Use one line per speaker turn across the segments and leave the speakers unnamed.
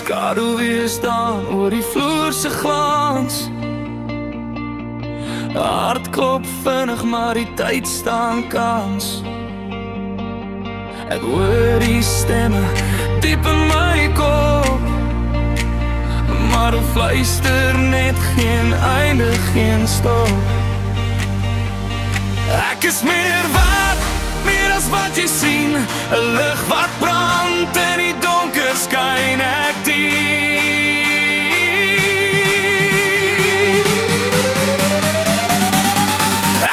Skadu weer staan oor die vloer se glans. Hart klop vinnig, maar die tyd staan kans. Ek hoor die stemme diep in my kop, maar hulle fluister net geen einde, geen stop. Ek is meer waard, meer as wat jy sien, 'n lig wat brand in die donker skyn ek diep.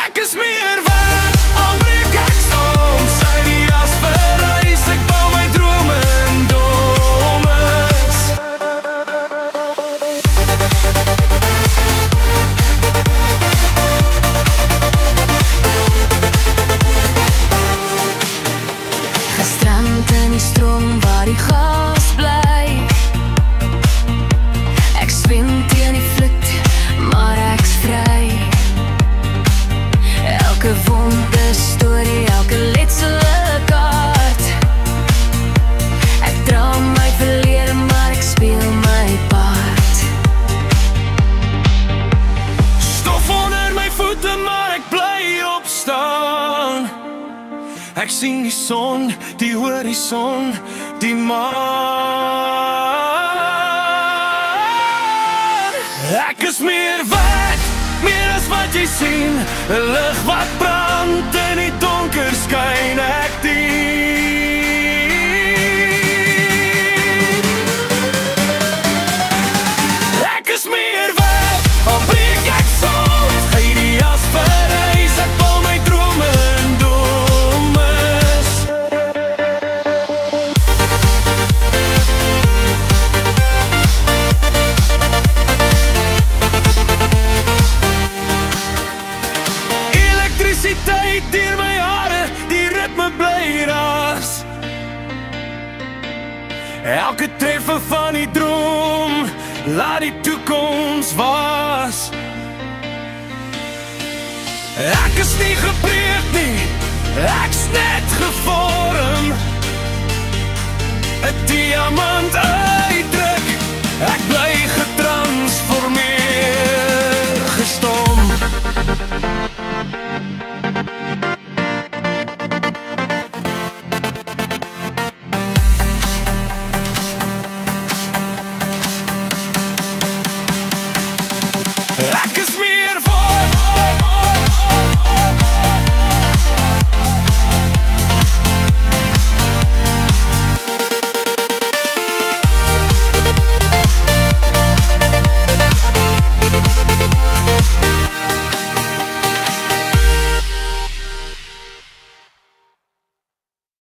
Ek is meer waard, al breek ek soms uit die as verreis, ek bou my drome in domes. Gestrand in die stroom waar die gas bly. Ek swem teen die vloed, maar ek's vry. Elke wonde storie, elke letsel kaart. Ek dra my verlede, maar ek speel my part. Stof onder my voete, maar ek bly opstaan. Ek sien die son, die horison, die maan. Ek is meer waard, meer as wat jy sien, 'n lig wat brand in die donker skyn ek diep. Ek is meer waard, al breek ek soms uit die as verreis, ek bou my drome in domes. Elektrisiteit deur my hare, die ritme bly ras. Elke treffer van die droom, laat die toekoms was. Ek is nie gebreek nie, ek's net gevorm. 'n diamant uitdruk, ek bly